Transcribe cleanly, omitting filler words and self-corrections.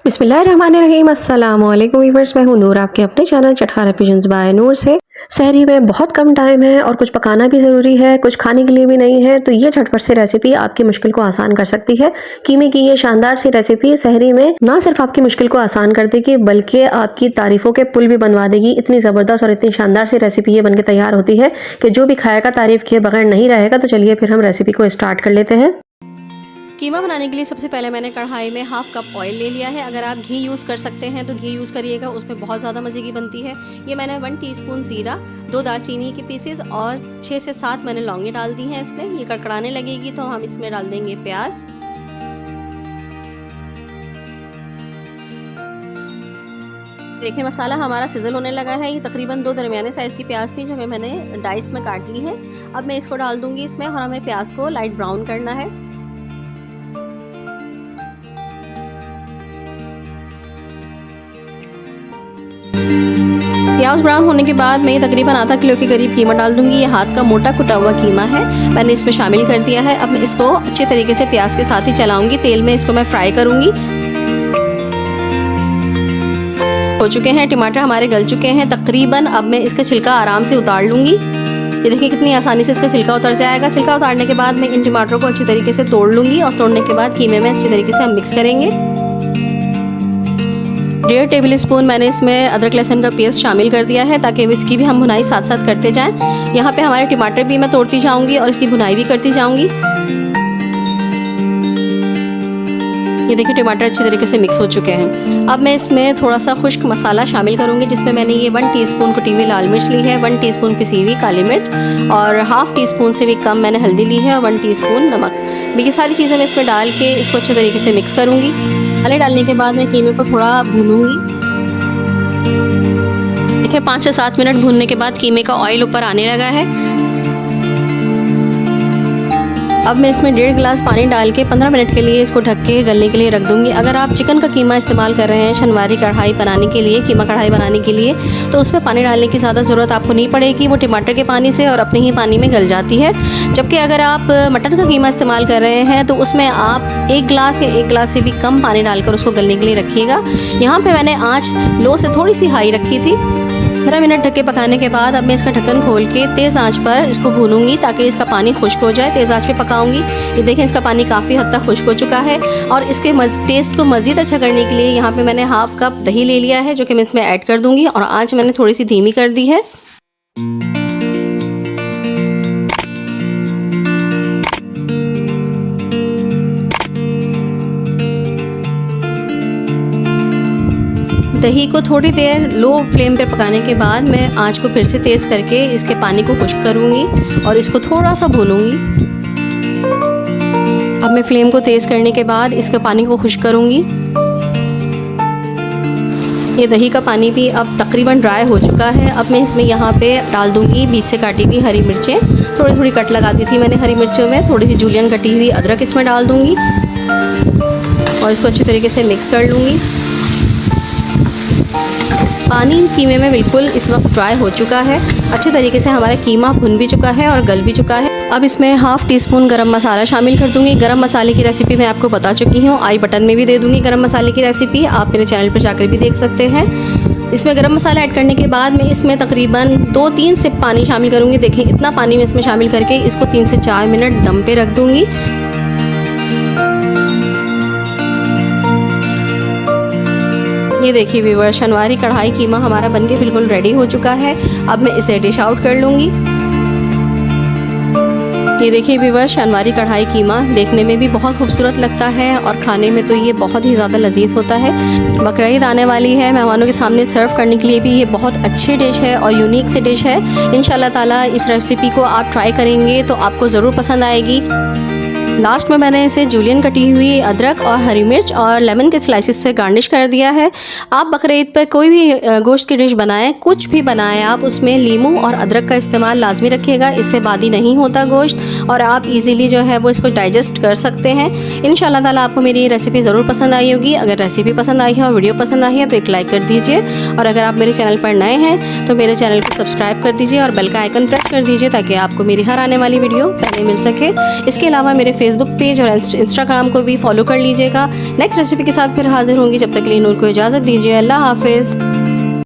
बिस्मिल्लाहिर्रहमानिर्रहीम अस्सलाम वालेकुम व्यूअर्स, मैं हूं नूर, आपके अपने चैनल चटखारा पिजन्स बाय नूर से। सहरी में बहुत कम टाइम है और कुछ पकाना भी ज़रूरी है, कुछ खाने के लिए भी नहीं है, तो ये झटपट से रेसिपी आपकी मुश्किल को आसान कर सकती है। कीमे की ये शानदार सी रेसिपी सहरी में ना सिर्फ आपकी मुश्किल को आसान कर देगी बल्कि आपकी तारीफ़ों के पुल भी बनवा देगी। इतनी ज़बरदस्त और इतनी शानदार सी रेसिपी ये बनके तैयार होती है कि जो भी खाएगा तारीफ़ किए बगैर नहीं रहेगा। तो चलिए फिर हम रेसिपी को स्टार्ट कर लेते हैं। कीमा बनाने के लिए सबसे पहले मैंने कढ़ाई में हाफ कप ऑयल ले लिया है। अगर आप घी यूज़ कर सकते हैं तो घी यूज़ करिएगा, उसमें बहुत ज़्यादा मज़े की बनती है। ये मैंने 1 टीस्पून ज़ीरा, 2 दालचीनी के पीसेस और 6 से 7 मैंने लौंगे डाल दी हैं इसमें। ये कड़कड़ाने लगेगी तो हम इसमें डाल देंगे प्याज। देखिए मसाला हमारा सिजल होने लगा है। ये तकरीबन 2 दरमियाने साइज़ की प्याज थी जो कि मैंने डाइस में काट ली है। अब मैं इसको डाल दूँगी इसमें और हमें प्याज को लाइट ब्राउन करना है। प्याज ब्राउन होने के बाद मैं तकरीबन आधा किलो के करीब कीमा डाल दूंगी। ये हाथ का मोटा कुटा हुआ कीमा है, मैंने इसमें शामिल कर दिया है। अब मैं इसको अच्छे तरीके से प्याज के साथ ही चलाऊंगी। तेल में इसको मैं फ्राई करूंगी। हो चुके हैं टमाटर, हमारे गल चुके हैं तकरीबन। अब मैं इसका छिलका आराम से उतार लूंगी। ये देखिए कितनी आसानी से इसका छिलका उतर जाएगा। छिलका उतारने के बाद मैं इन टमाटरों को अच्छी तरीके से तोड़ लूंगी और तोड़ने के बाद कीमे में अच्छी तरीके से हम मिक्स करेंगे। 1.5 टेबल स्पून मैंने इसमें अदरक लहसुन का पेस्ट शामिल कर दिया है ताकि इसकी भी हम भुनाई साथ साथ करते जाएं। यहाँ पे हमारे टमाटर भी मैं तोड़ती जाऊंगी और इसकी भुनाई भी करती जाऊंगी। ये देखिए टमाटर अच्छी तरीके से मिक्स हो चुके हैं। अब मैं इसमें थोड़ा सा खुश्क मसाला शामिल करूंगी जिसमें मैंने ये 1 टीस्पून कुटी हुई लाल मिर्च ली है, 1 टीस्पून पिसी हुई काली मिर्च और हाफ टीस्पून से भी कम मैंने हल्दी ली है और 1 टीस्पून नमक। ये सारी चीज़ें मैं इसमें डाल के इसको अच्छे तरीके से मिक्स करूंगी। मसाले डालने के बाद मैं कीमे को थोड़ा भूनूंगी। देखिए 5 से 7 मिनट भूनने के बाद कीमे का ऑयल ऊपर आने लगा है। अब मैं इसमें 1.5 गिलास पानी डाल के 15 मिनट के लिए इसको ढक के गलने के लिए रख दूंगी। अगर आप चिकन का कीमा इस्तेमाल कर रहे हैं शनवारी कढ़ाई बनाने के लिए, कीमा कढ़ाई बनाने के लिए, तो उसमें पानी डालने की ज़्यादा ज़रूरत आपको नहीं पड़ेगी। वो टमाटर के पानी से और अपने ही पानी में गल जाती है। जबकि अगर आप मटन का कीमा इस्तेमाल कर रहे हैं तो उसमें आप 1 गिलास या 1 गिलास से भी कम पानी डालकर उसको गलने के लिए रखिएगा। यहाँ पर मैंने आँच लो से थोड़ी सी हाई रखी थी। 15 मिनट ढक के पकाने के बाद अब मैं इसका ढक्कन खोल के तेज़ आंच पर इसको भूनूंगी ताकि इसका पानी खुश्क हो जाए। तेज़ आंच पे पकाऊंगी। ये देखें इसका पानी काफ़ी हद तक खुश्क हो चुका है और इसके टेस्ट को मज़ीद अच्छा करने के लिए यहाँ पे मैंने हाफ कप दही ले लिया है जो कि मैं इसमें ऐड कर दूँगी और आंच मैंने थोड़ी सी धीमी कर दी है। दही को थोड़ी देर लो फ्लेम पर पकाने के बाद मैं आंच को फिर से तेज़ करके इसके पानी को खुश्क करूँगी और इसको थोड़ा सा भूनूंगी। अब मैं फ्लेम को तेज़ करने के बाद इसके पानी को खुश्क करूँगी। ये दही का पानी भी अब तकरीबन ड्राई हो चुका है। अब मैं इसमें यहाँ पे डाल दूँगी बीच से काटी हुई हरी मिर्चें। थोड़ी थोड़ी कट लगा दी थी मैंने हरी मिर्चों में। थोड़ी सी जूलियन कटी हुई अदरक इसमें डाल दूँगी और इसको अच्छी तरीके से मिक्स कर लूँगी। पानी कीमे में बिल्कुल इस वक्त ड्राई हो चुका है। अच्छे तरीके से हमारा कीमा भुन भी चुका है और गल भी चुका है। अब इसमें हाफ टीस्पून गरम मसाला शामिल कर दूंगी। गरम मसाले की रेसिपी मैं आपको बता चुकी हूँ, आई बटन में भी दे दूंगी गरम मसाले की रेसिपी, आप मेरे चैनल पर जाकर भी देख सकते हैं। इसमें गरम मसाला ऐड करने के बाद मैं इसमें तकरीबन 2-3 सिप पानी शामिल करूँगी। देखें इतना पानी मैं इसमें शामिल करके इसको 3 से 4 मिनट दम पे रख दूँगी। ये देखिए व्यूअर्स, शनवारी कढ़ाई कीमा हमारा बनके बिल्कुल रेडी हो चुका है। अब मैं इसे डिश आउट कर लूँगी। ये देखिए व्यूअर्स, शनवारी कढ़ाई कीमा देखने में भी बहुत खूबसूरत लगता है और खाने में तो ये बहुत ही ज़्यादा लजीज होता है। बकरीद आने वाली है, मेहमानों के सामने सर्व करने के लिए भी ये बहुत अच्छी डिश है और यूनिक सी डिश है। इंशाल्लाह ताला इस रेसिपी को आप ट्राई करेंगे तो आपको ज़रूर पसंद आएगी। लास्ट में मैंने इसे जूलियन कटी हुई अदरक और हरी मिर्च और लेमन के स्लाइसेस से गार्निश कर दिया है। आप बकरीद पर कोई भी गोश्त की डिश बनाएं, कुछ भी बनाएं, आप उसमें लीमू और अदरक का इस्तेमाल लाजमी रखिएगा। इससे बादी नहीं होता गोश्त और आप इजीली जो है वो इसको डाइजेस्ट कर सकते हैं। इंशाल्लाह ताला आपको मेरी रेसिपी ज़रूर पसंद आई होगी। अगर रेसिपी पसंद आई है और वीडियो पसंद आई है तो एक लाइक कर दीजिए और अगर आप मेरे चैनल पर नए हैं तो मेरे चैनल को सब्सक्राइब कर दीजिए और बेल का आइकन प्रेस कर दीजिए ताकि आपको मेरी हर आने वाली वीडियो पहले मिल सके। इसके अलावा मेरे फेसबुक पेज और इंस्टाग्राम को भी फॉलो कर लीजिएगा। नेक्स्ट रेसिपी के साथ फिर हाजिर होंगी, जब तक के लिए नूर को इजाज़त दीजिए। अल्लाह हाफिज़।